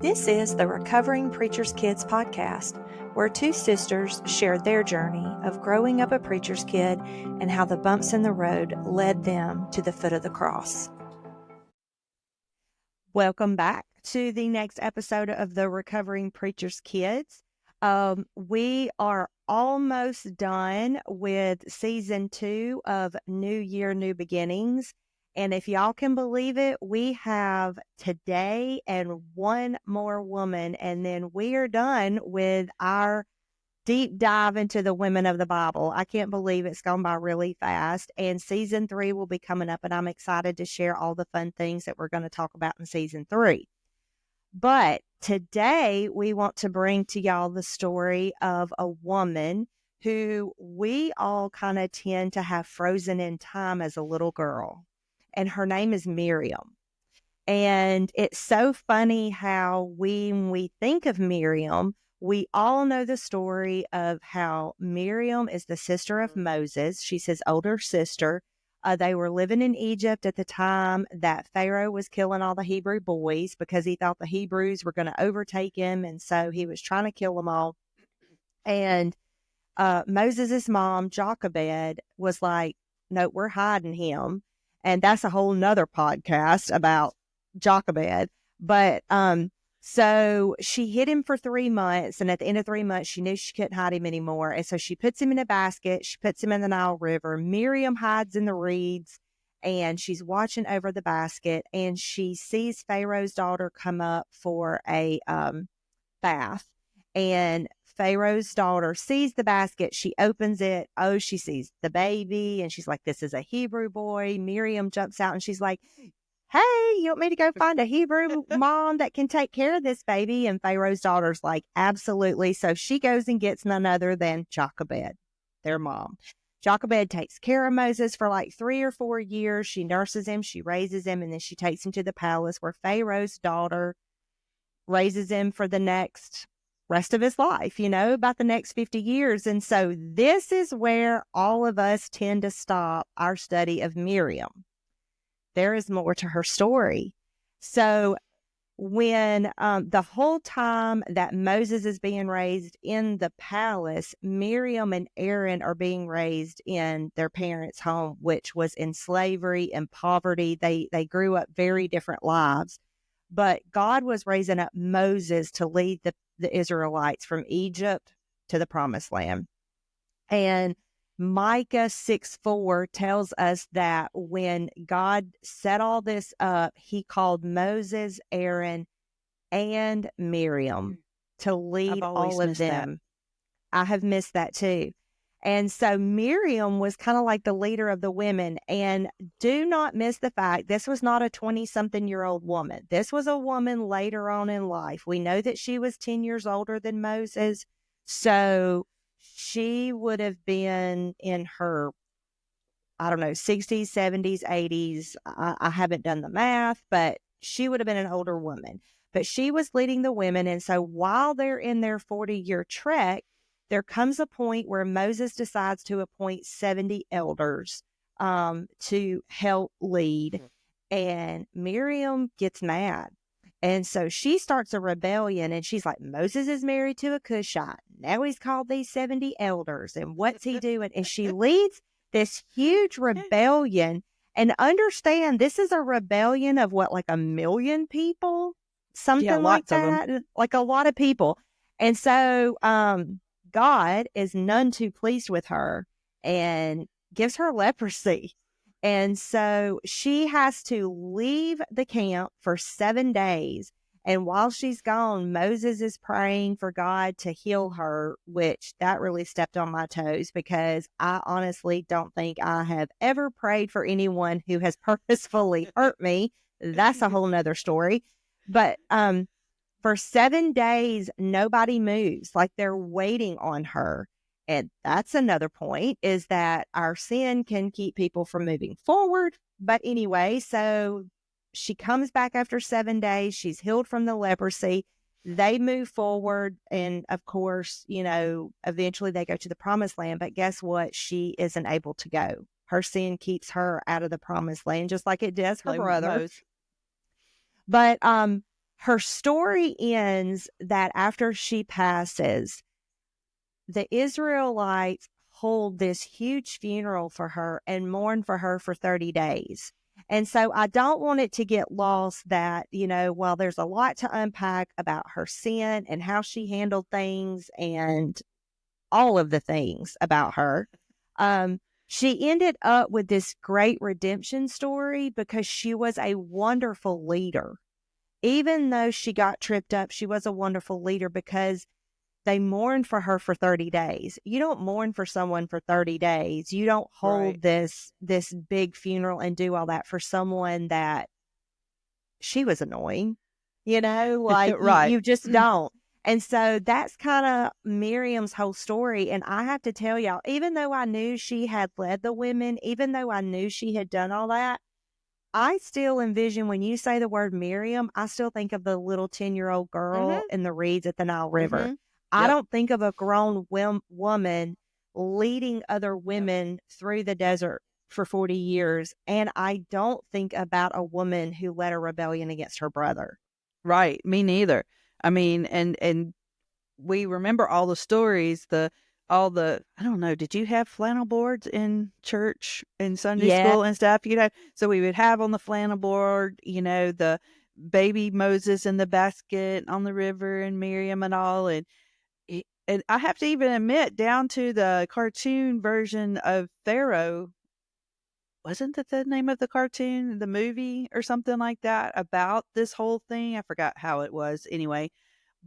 This is the Recovering Preacher's Kids podcast, where two sisters share their journey of growing up a preacher's kid and how the bumps in the road led them to the foot of the cross. Welcome back to the next episode of the Recovering Preacher's Kids. We are almost done with season 2 of New Year, New Beginnings. And if y'all can believe it, we have today and one more woman, and then we are done with our deep dive into the women of the Bible. I can't believe it's gone by really fast. And season 3 will be coming up, and I'm excited to share all the fun things that we're going to talk about in season 3. But today we want to bring to y'all the story of a woman who we all kind of tend to have frozen in time as a little girl. And her name is Miriam. And it's so funny how when we think of Miriam, we all know the story of how Miriam is the sister of Moses. She's his older sister. They were living in Egypt at the time that Pharaoh was killing all the Hebrew boys because he thought the Hebrews were going to overtake him. And so he was trying to kill them all. And Moses' mom, Jochebed, was like, no, we're hiding him. And that's a whole nother podcast about Jochebed. But so she hid him for 3 months. And at the end of 3 months, she knew she couldn't hide him anymore. And so she puts him in a basket. She puts him in the Nile River. Miriam hides in the reeds and she's watching over the basket. And she sees Pharaoh's daughter come up for a bath. And Pharaoh's daughter sees the basket. She opens it. Oh, she sees the baby. And she's like, this is a Hebrew boy. Miriam jumps out and she's like, hey, you want me to go find a Hebrew mom that can take care of this baby? And Pharaoh's daughter's like, absolutely. So she goes and gets none other than Jochebed, their mom. Jochebed takes care of Moses for like 3 or 4 years. She nurses him. She raises him. And then she takes him to the palace where Pharaoh's daughter raises him for the rest of his life, about the next 50 years. And so this is where all of us tend to stop our study of Miriam. There is more to her story. So when the whole time that Moses is being raised in the palace, Miriam and Aaron are being raised in their parents' home, which was in slavery and poverty. They grew up very different lives. But God was raising up Moses to lead the Israelites from Egypt to the promised land. And Micah 6:4 tells us that when God set all this up, he called Moses, Aaron, and Miriam to lead all of them. I have missed that too. And so Miriam was kind of like the leader of the women. And do not miss the fact, this was not a 20-something-year-old woman. This was a woman later on in life. We know that she was 10 years older than Moses. So she would have been in her, 60s, 70s, 80s. I haven't done the math, but she would have been an older woman. But she was leading the women. And so while they're in their 40-year trek, there comes a point where Moses decides to appoint 70 elders to help lead. And Miriam gets mad. And so she starts a rebellion and she's like, Moses is married to a Cushite. Now he's called these 70 elders. And what's he doing? And she leads this huge rebellion. And understand, this is a rebellion of like 1 million people? Something like that. Like a lot of people. And so God is none too pleased with her and gives her leprosy. And so she has to leave the camp for 7 days. And while she's gone, Moses is praying for God to heal her, which that really stepped on my toes because I honestly don't think I have ever prayed for anyone who has purposefully hurt me. That's a whole nother story. But for 7 days, nobody moves, like they're waiting on her. And that's another point, is that our sin can keep people from moving forward. But anyway, so she comes back after 7 days. She's healed from the leprosy. They move forward. And of course, eventually they go to the promised land. But guess what? She isn't able to go. Her sin keeps her out of the promised land, just like it does her brother. But her story ends that after she passes, the Israelites hold this huge funeral for her and mourn for her for 30 days. And so I don't want it to get lost that, while there's a lot to unpack about her sin and how she handled things and all of the things about her, she ended up with this great redemption story because she was a wonderful leader. Even though she got tripped up, she was a wonderful leader because they mourned for her for 30 days. You don't mourn for someone for 30 days. You don't hold this big funeral and do all that for someone that she was annoying. Like Right. you just don't. And so that's kind of Miriam's whole story. And I have to tell y'all, even though I knew she had led the women, even though I knew she had done all that, I still envision when you say the word Miriam, I still think of the little 10-year-old girl in the reeds at the Nile River. I Yep. don't think of a grown woman leading other women through the desert for 40 years. And I don't think about a woman who led a rebellion against her brother. Right. Me neither. I mean, and we remember all the stories, I don't know, did you have flannel boards in church in Sunday Yeah. school and stuff? So we would have on the flannel board, the baby Moses in the basket on the river and Miriam and all. And I have to even admit, down to the cartoon version of Pharaoh, wasn't that the name of the cartoon, the movie or something like that about this whole thing? I forgot how it was anyway.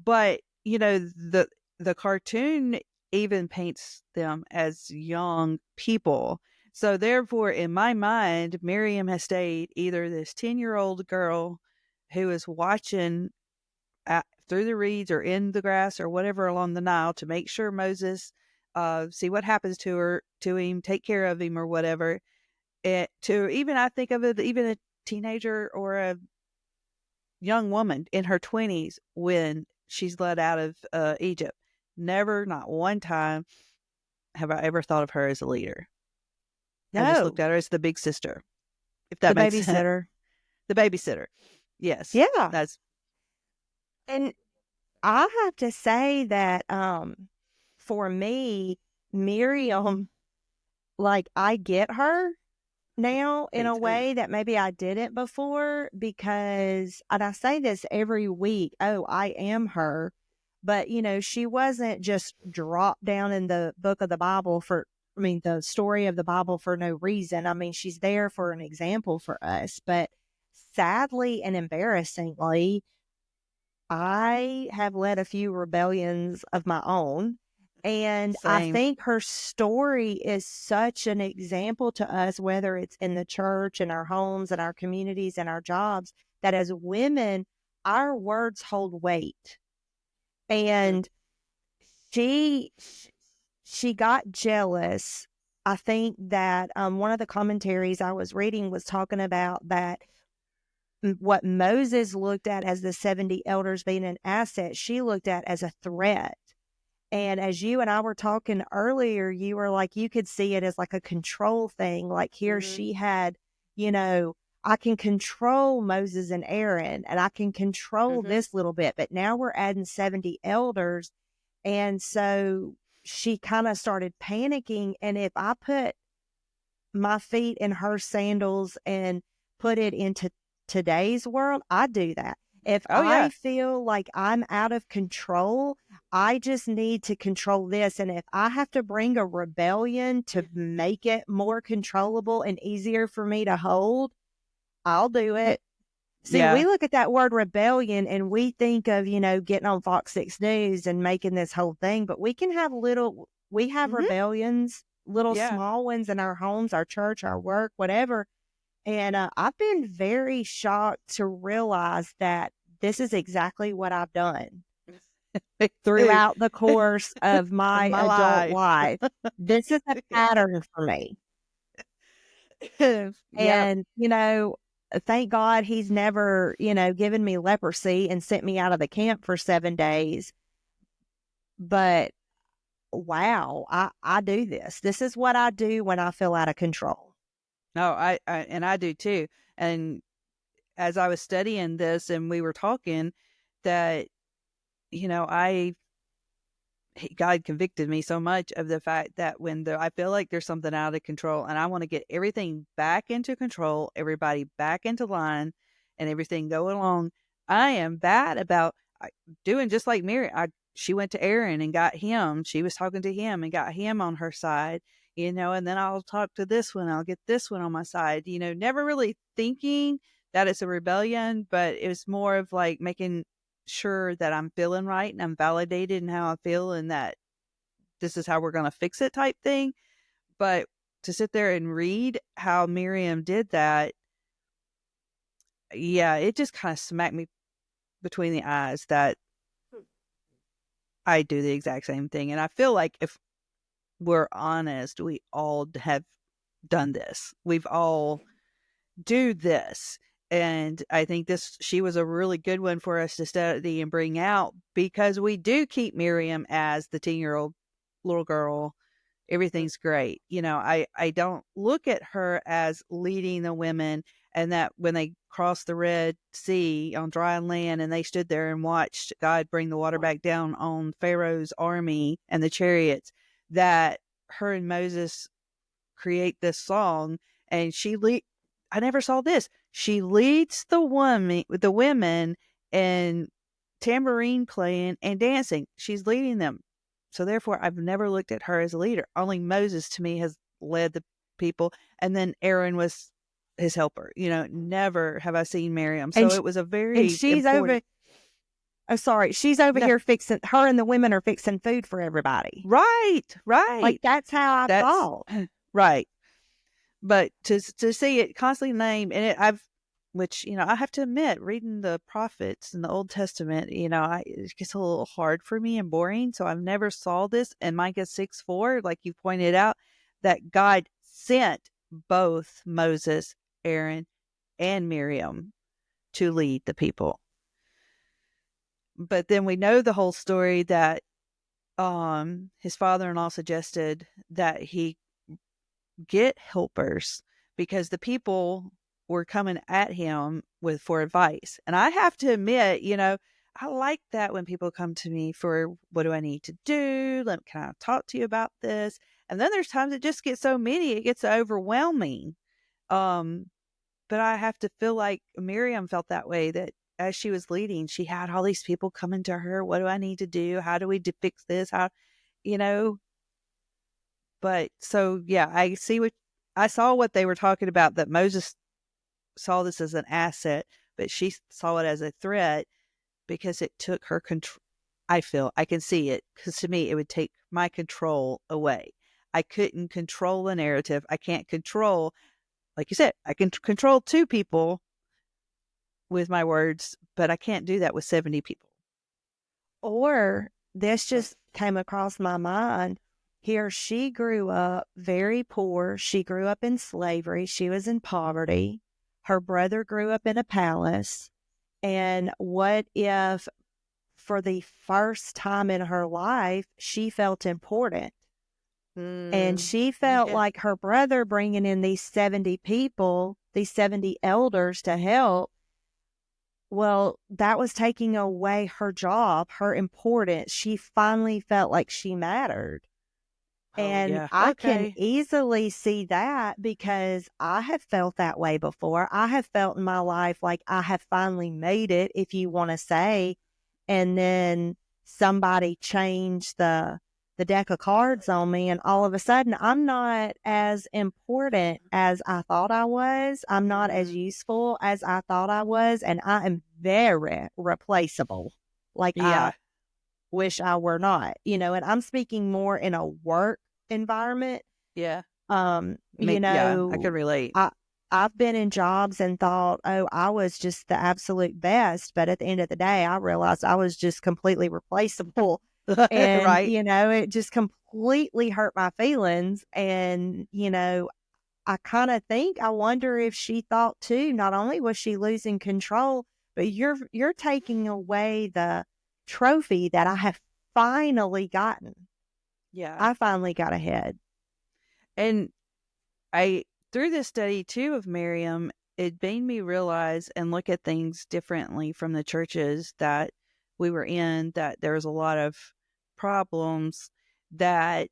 But, the cartoon even paints them as young people. So therefore, in my mind, Miriam has stayed either this 10-year-old girl who is watching through the reeds or in the grass or whatever along the Nile to make sure Moses see what happens to him, take care of him or whatever. To even, I think of it, even a teenager or a young woman in her 20s when she's led out of Egypt. Never, not one time have I ever thought of her as a leader. I just No, looked at her as the big sister, if the that makes sense. babysitter. The babysitter. Yes. Yeah. That's And I have to say that for me, Miriam, like I get her now in me a too. way that maybe I didn't before because, and I say this every week, oh, I am her. But, she wasn't just dropped down in the book of the Bible the story of the Bible for no reason. I mean, she's there for an example for us. But sadly and embarrassingly, I have led a few rebellions of my own. And I Same. think her story is such an example to us, whether it's in the church, in our homes, in our communities, in our jobs, that as women, our words hold weight. And she got jealous. I think that one of the commentaries I was reading was talking about that what Moses looked at as the 70 elders being an asset, she looked at as a threat. And as you and I were talking earlier, you were like, you could see it as like a control thing. Like here she had, I can control Moses and Aaron and I can control this little bit, but now we're adding 70 elders. And so she kind of started panicking. And if I put my feet in her sandals and put it into today's world, I do that. If Oh I yeah. feel like I'm out of control, I just need to control this. And if I have to bring a rebellion to make it more controllable and easier for me to hold, I'll do it. See, Yeah. we look at that word rebellion and we think of, getting on Fox 6 News and making this whole thing, but we can have we have rebellions, little Yeah. small ones in our homes, our church, our work, whatever. And I've been very shocked to realize that this is exactly what I've done Me too. throughout the course of Of my my adult life. life. This is a pattern for me. Yep. And, thank God he's never, given me leprosy and sent me out of the camp for 7 days. But wow, I do this. This is what I do when I feel out of control. No, and I do too. And as I was studying this and we were talking, that, God convicted me so much of the fact that I feel like there's something out of control and I want to get everything back into control, everybody back into line, and everything going along, I am bad about doing just like Miriam. She went to Aaron and got him. She was talking to him and got him on her side, and then I'll talk to this one. I'll get this one on my side, never really thinking that it's a rebellion, but it was more of like making sure that I'm feeling right and I'm validated in how I feel and that this is how we're going to fix it type thing. But to sit there and read how Miriam did that, yeah, it just kind of smacked me between the eyes that I do the exact same thing. And I feel like if we're honest, we all have done this. We've all do this. And I think she was a really good one for us to study and bring out because we do keep Miriam as the 10-year-old little girl. Everything's great. I don't look at her as leading the women and that when they crossed the Red Sea on dry land and they stood there and watched God bring the water back down on Pharaoh's army and the chariots, that her and Moses create this song and I never saw this. She leads the women in tambourine playing and dancing. She's leading them. So therefore, I've never looked at her as a leader. Only Moses to me has led the people. And then Aaron was his helper. Never have I seen Miriam. So it was a very she's important. She's over No. here fixing, her and the women are fixing food for everybody. Right. Like, that's how I thought. Right. But to see it constantly named, and which, I have to admit, reading the prophets in the Old Testament, it gets a little hard for me and boring. So I've never saw this. And Micah 6:4, like you pointed out, that God sent both Moses, Aaron, and Miriam to lead the people. But then we know the whole story that his father-in-law suggested that he get helpers because the people were coming at him for advice. And I have to admit, I like that when people come to me for what do I need to do? Can I talk to you about this? And then there's times it just gets so many, it gets overwhelming. But I have to feel like Miriam felt that way, that as she was leading, she had all these people coming to her. What do I need to do? How do we fix this? But so, yeah, I saw what they were talking about, that Moses saw this as an asset, but she saw it as a threat because it took her control. I can see it because to me, it would take my control away. I couldn't control the narrative. I can't control, like you said, I can control 2 people with my words, but I can't do that with 70 people. Or this just came across my mind. Here, she grew up very poor. She grew up in slavery. She was in poverty. Her brother grew up in a palace. And what if, for the first time in her life, she felt important? And she felt like her brother bringing in these 70 people, these 70 elders to help, well, that was taking away her job, her importance. She finally felt like she mattered. And yeah. I can Okay. easily see that because I have felt that way before. I have felt in my life like I have finally made it, if you want to say, and then somebody changed the deck of cards on me, and all of a sudden I'm not as important as I thought I was. I'm not as useful as I thought I was, and I am very replaceable. Like, Yeah. I wish I were not, and I'm speaking more in a work environment. Yeah. Yeah, I can relate. I've been in jobs and thought, oh, I was just the absolute best. But at the end of the day, I realized I was just completely replaceable. And, Right. It just completely hurt my feelings. And, I kind of I wonder if she thought too, not only was she losing control, but you're taking away the trophy that I have finally gotten. Yeah. I finally got ahead. And through this study too of Miriam, it made me realize and look at things differently from the churches, that we were in, that there was a lot of problems that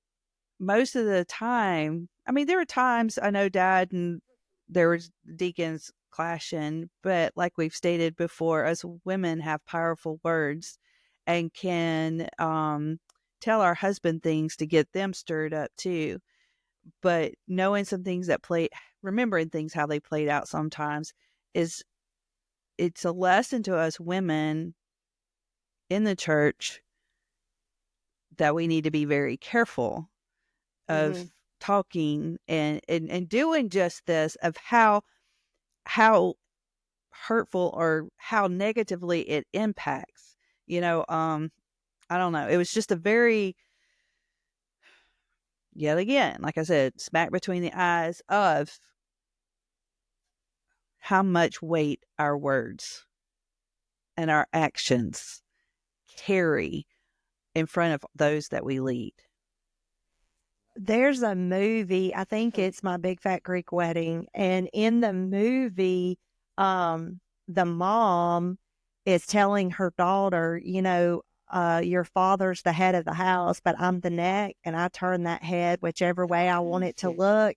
most of the time, I mean, there were times I know Dad and there was deacons clashing, but like we've stated before, us women have powerful words and can tell our husband things to get them stirred up too. But knowing some things that remembering things how they played out sometimes is it's a lesson to us women in the church that we need to be very careful of talking and doing just this, of how hurtful or how negatively it impacts. I don't know. It was just a very, yet again, like I said, smack between the eyes of how much weight our words and our actions carry in front of those that we lead. There's a movie, I think it's My Big Fat Greek Wedding, and in the movie, the mom is telling her daughter, your father's the head of the house, but I'm the neck, and I turn that head whichever way I want it to look.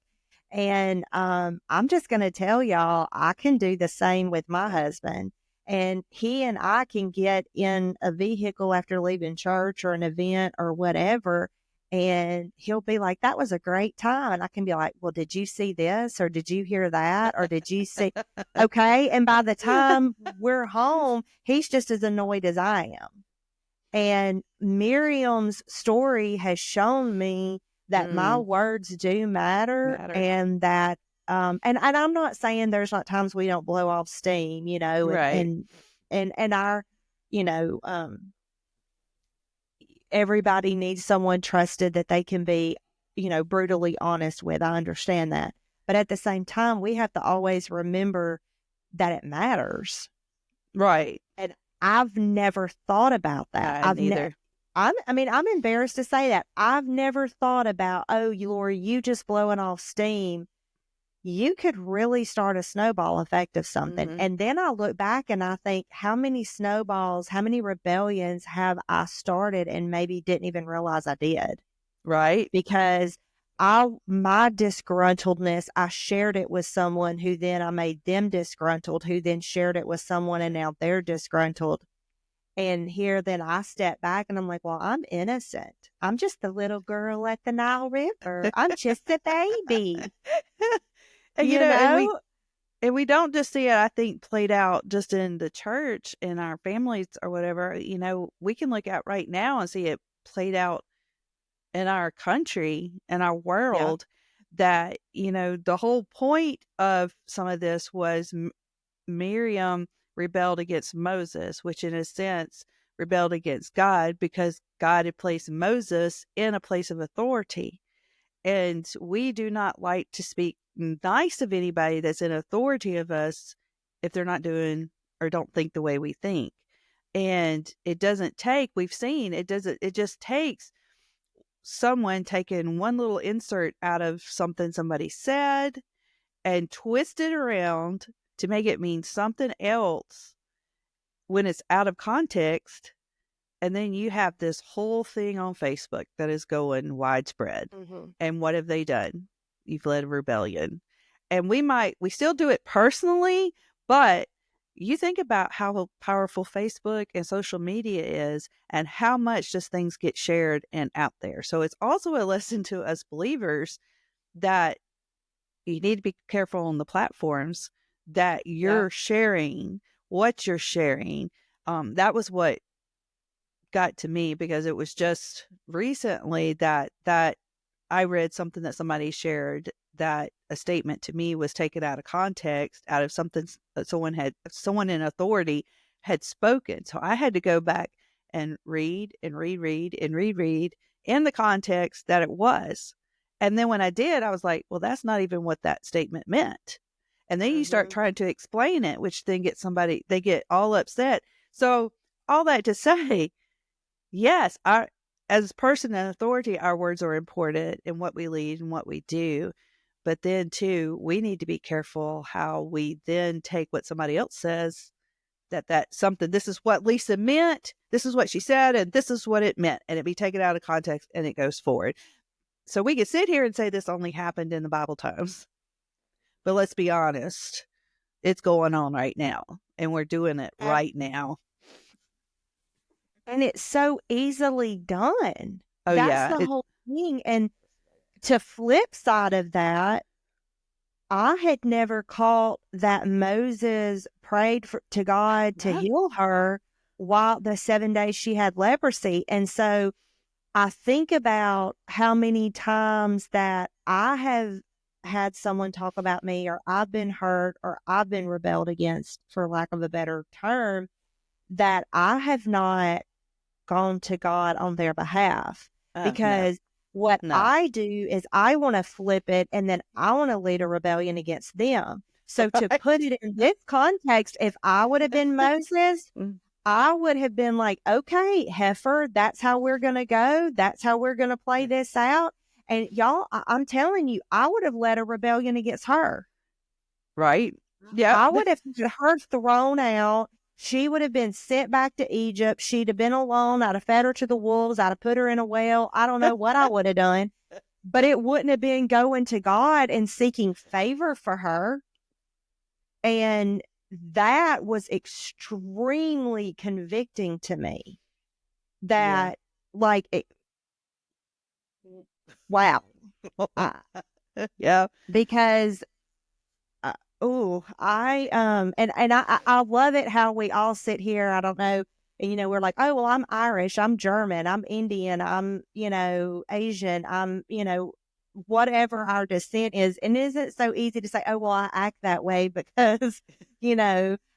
And I'm just going to tell y'all, I can do the same with my husband. And he and I can get in a vehicle after leaving church or an event or whatever, and he'll be like, that was a great time. And I can be like, well, did you see this? Or did you hear that? Or did you see? Okay. And by the time we're home, he's just as annoyed as I am. And Miriam's story has shown me that my words do matter. And that, and I'm not saying there's not times we don't blow off steam, Right. and our, everybody needs someone trusted that they can be, brutally honest with. I understand that. But at the same time, we have to always remember that it matters. Right. And I've never thought about that. I've neither. I'm embarrassed to say that. I've never thought about, oh, Lori, you just blowing off steam. You could really start a snowball effect of something. And then I look back and I think, how many snowballs, how many rebellions have I started and maybe didn't even realize I did? Right. Because my disgruntledness, I shared it with someone who then I made them disgruntled, who then shared it with someone and now they're disgruntled. And here then I step back and I'm like, well, I'm innocent. I'm just the little girl at the Nile River. I'm just a baby. And, and we don't just see it, I think, played out just in the church, in our families or whatever. We can look at right now and see it played out in our country and our world. That, the whole point of some of this was Miriam rebelled against Moses, which in a sense rebelled against God, because God had placed Moses in a place of authority. And we do not like to speak nice of anybody that's in authority of us if they're not doing or don't think the way we think. And it doesn't take, we've seen, it just takes someone taking one little insert out of something somebody said and twist it around to make it mean something else when it's out of context. And then you have this whole thing on Facebook that is going widespread. And what have they done? You've led a rebellion. And we still do it personally, but you think about how powerful Facebook and social media is and how much just things get shared and out there. So it's also a lesson to us believers that you need to be careful on the platforms that you're sharing, what you're sharing. That was what got to me, because it was just recently that I read something that somebody shared, that a statement to me was taken out of context, out of something that someone in authority had spoken. So I had to go back and read and reread and reread in the context that it was. And then when I did, I was like, well, that's not even what that statement meant. And then you start trying to explain it, which then they get all upset. So all that to say, yes, as a person in authority, our words are important in what we lead and what we do. But then, too, we need to be careful how we then take what somebody else says, that something, this is what Lisa meant, this is what she said, and this is what it meant, and it be taken out of context, and it goes forward. So we could sit here and say this only happened in the Bible times, but let's be honest, it's going on right now, and we're doing it right now. And it's so easily done. Oh, That's yeah. the whole thing. And to flip side of that, I had never caught that Moses prayed to God to heal her while the 7 days she had leprosy. And so I think about how many times that I have had someone talk about me, or I've been hurt, or I've been rebelled against, for lack of a better term, that I have not gone to God on their behalf. Because what I do is I want to flip it, and then I want to lead a rebellion against them. So to put it in this context, if I would have been Moses, I would have been like, okay, heifer, that's how we're going to go. That's how we're going to play this out. And y'all, I'm telling you, I would have led a rebellion against her. Right. Yeah. I would have had her thrown out. She would have been sent back to Egypt. She'd have been alone. I'd have fed her to the wolves. I'd have put her in a well. I don't know what I would have done, but it wouldn't have been going to God and seeking favor for her. And that was extremely convicting to me. That, like, wow. Yeah. Because I love it how we all sit here. I don't know, we're like, oh, well, I'm Irish, I'm German, I'm Indian, I'm, Asian, I'm, whatever our descent is. And isn't it so easy to say, oh, well, I act that way because,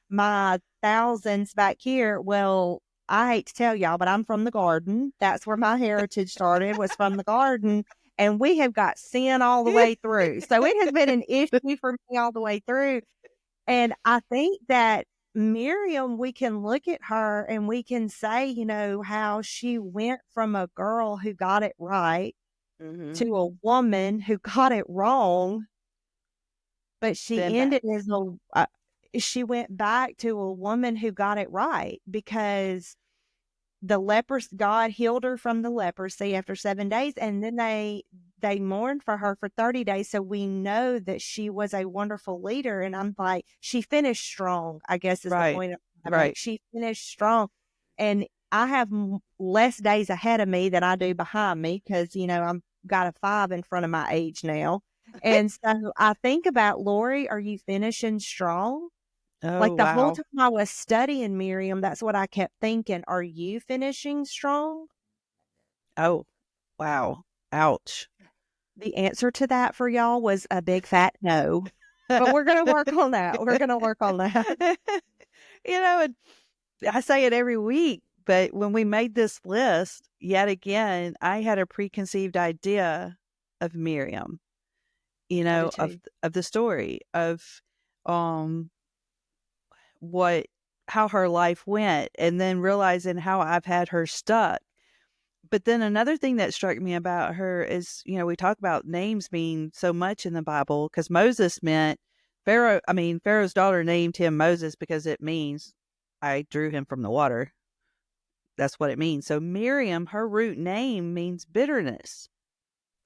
my thousands back here. Well, I hate to tell y'all, but I'm from the garden. That's where my heritage started, was from the garden. And we have got sin all the way through. So it has been an issue for me all the way through. And I think that Miriam, we can look at her and we can say, how she went from a girl who got it right to a woman who got it wrong. But she ended as she went back to a woman who got it right, because God healed her from the leprosy after 7 days, and then they mourned for her for 30 days. So we know that she was a wonderful leader. And I'm like, she finished strong, I guess is the point. Right. She finished strong. And I have less days ahead of me than I do behind me, because, I'm got a 5 in front of my age now. And so I think about, Lori, are you finishing strong? Oh, like the whole time I was studying Miriam, that's what I kept thinking. Are you finishing strong? Oh, wow. Ouch. The answer to that for y'all was a big fat no. But we're going to work on that. We're going to work on that. And I say it every week, but when we made this list, yet again, I had a preconceived idea of Miriam, of the story of how her life went, and then realizing how I've had her stuck. But then another thing that struck me about her is, we talk about names mean so much in the Bible, because Moses meant Pharaoh's daughter named him Moses because it means I drew him from the water. That's what it means. So Miriam, her root name means bitterness.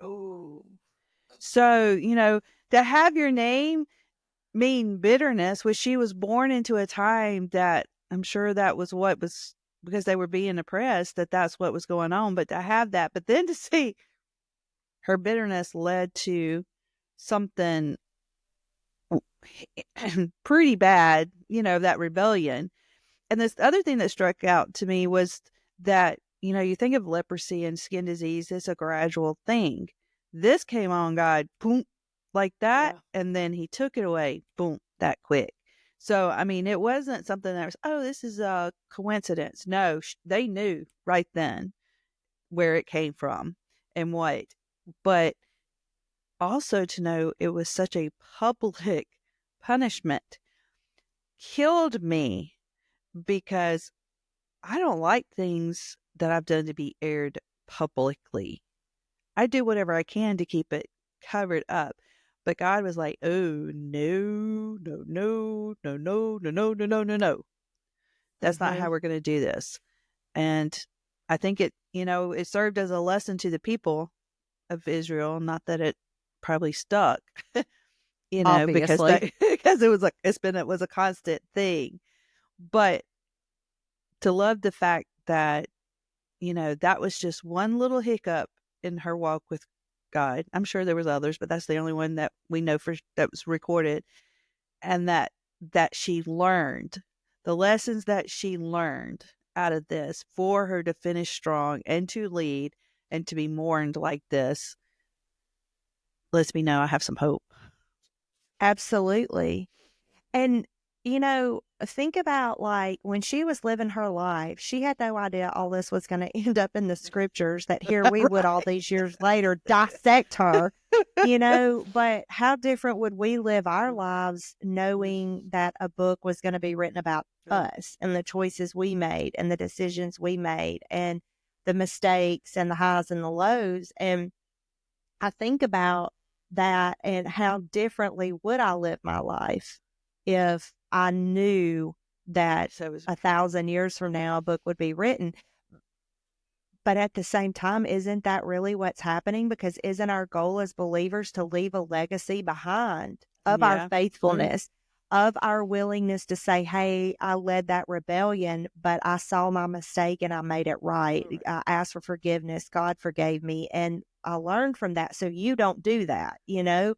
Oh. So, to have your name mean bitterness, which she was born into a time that I'm sure that was what was, because they were being oppressed, that's what was going on. But to have that, but then to see her bitterness led to something pretty bad, that rebellion. And this other thing that struck out to me was that, you think of leprosy and skin disease, it's a gradual thing. This came on God, boom, like that. Yeah. And then he took it away, boom, that quick. So, it wasn't something that was, oh, this is a coincidence. No, they knew right then where it came from and what. But also to know it was such a public punishment killed me, because I don't like things that I've done to be aired publicly. I do whatever I can to keep it covered up. But God was like, oh, no. That's not how we're going to do this. And I think it served as a lesson to the people of Israel, not that it probably stuck, because Obviously. because it was a constant thing. But to love the fact that, that was just one little hiccup in her walk with God. I'm sure there was others, but that's the only one that we know that was recorded. And that she learned the lessons that she learned out of this for her to finish strong and to lead and to be mourned like this lets me know I have some hope. Absolutely. And, think about like when she was living her life, she had no idea all this was going to end up in the scriptures, that here we would all Right. these years later dissect her, but how different would we live our lives knowing that a book was going to be written about us and the choices we made and the decisions we made and the mistakes and the highs and the lows. And I think about that and how differently would I live my life if I knew that So it was 1,000 years from now a book would be written. But at the same time, isn't that really what's happening? Because isn't our goal as believers to leave a legacy behind of our yeah. faithfulness, of our willingness to say, hey, I led that rebellion, but I saw my mistake and I made it right. I asked for forgiveness. God forgave me. And I learned from that. So you don't do that. Yeah.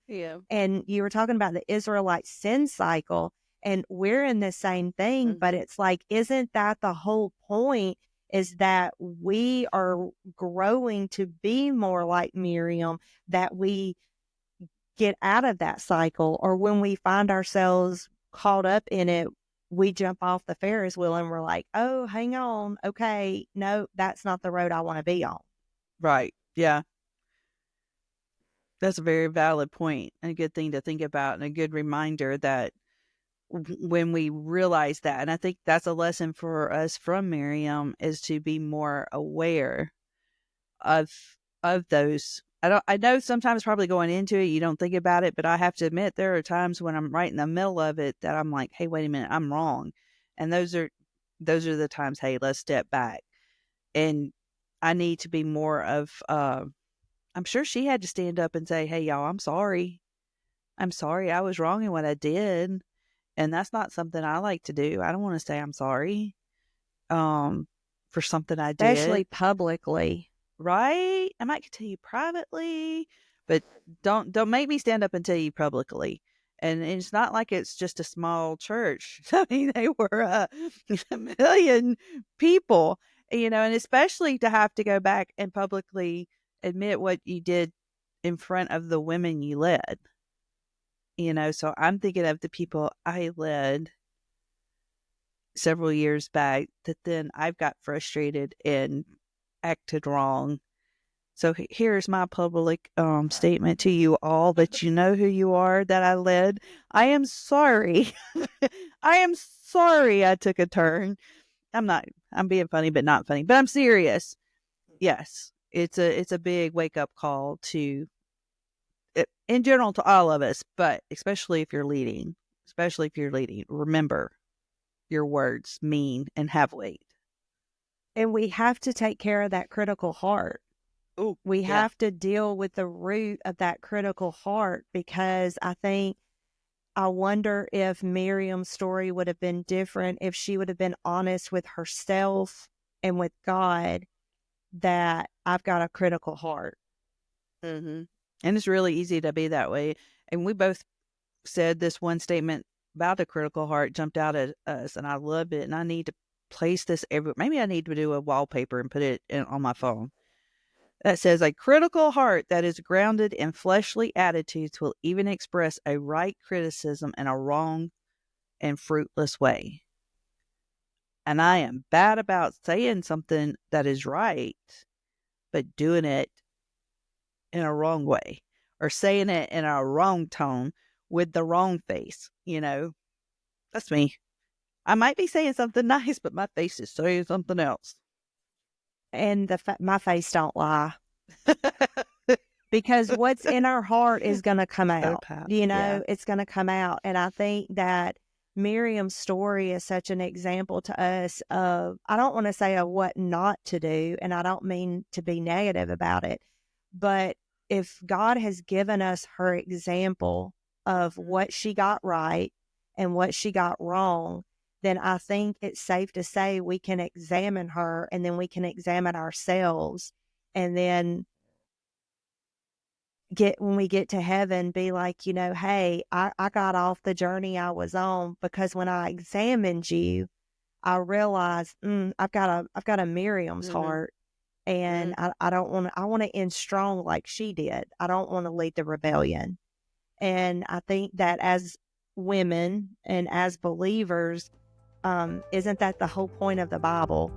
And you were talking about the Israelite sin cycle, and we're in the same thing, but it's like, isn't that the whole point? Is that we are growing to be more like Miriam, that we get out of that cycle, or when we find ourselves caught up in it, we jump off the Ferris wheel and we're like, oh, hang on. Okay. No, that's not the road I want to be on. Right. Yeah. That's a very valid point and a good thing to think about and a good reminder that when we realize that, and I think that's a lesson for us from Miriam, is to be more aware of those. I know sometimes probably going into it you don't think about it, but I have to admit there are times when I'm right in the middle of it that I'm like, hey, wait a minute, I'm wrong. And those are the times, hey, let's step back. And I need to be more of I'm sure she had to stand up and say, hey, y'all, I'm sorry. I'm sorry I was wrong in what I did. And that's not something I like to do. I don't want to say I'm sorry for something I Especially did. publicly. Right? I might tell you privately, but don't make me stand up and tell you publicly. And it's not like it's just a small church. I mean, they were a million people, and especially to have to go back and publicly admit what you did in front of the women you led. So I'm thinking of the people I led several years back that then I've got frustrated and acted wrong. So here's my public statement to you all that you know who you are that I led. I am sorry. I am sorry I took a turn. I'm being funny, but not funny, but I'm serious. Yes, it's a big wake up call to, in general, to all of us, but especially if you're leading, remember your words mean and have weight. And we have to take care of that critical heart. Oh, We yeah. have to deal with the root of that critical heart, because I wonder if Miriam's story would have been different if she would have been honest with herself and with God, that I've got a critical heart. And it's really easy to be that way. And we both said this one statement about the critical heart jumped out at us, and I love it. And I need to place this maybe I need to do a wallpaper and put it on my phone. That says, a critical heart that is grounded in fleshly attitudes will even express a right criticism in a wrong and fruitless way. And I am bad about saying something that is right, but doing it in a wrong way, or saying it in a wrong tone with the wrong face. That's me. I might be saying something nice, but my face is saying something else. And my face don't lie. Because what's in our heart is going to come So out. yeah. It's going to come out. And I think that Miriam's story is such an example to us of, I don't want to say of what not to do, and I don't mean to be negative about it, but if God has given us her example of what she got right and what she got wrong, then I think it's safe to say we can examine her, and then we can examine ourselves, and then when we get to heaven, be like, hey, I got off the journey I was on because when I examined you, I realized I've got a Miriam's Mhm. heart, and Mhm. I don't want to. I want to end strong like she did. I don't want to lead the rebellion. And I think that as women and as believers, isn't that the whole point of the Bible?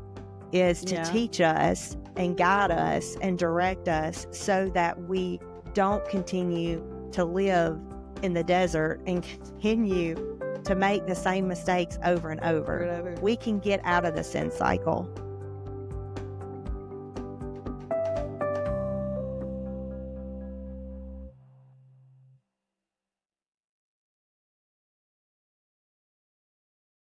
Is to Yeah. teach us and guide us and direct us so that we don't continue to live in the desert and continue to make the same mistakes over and over. Whatever. We can get out of the sin cycle.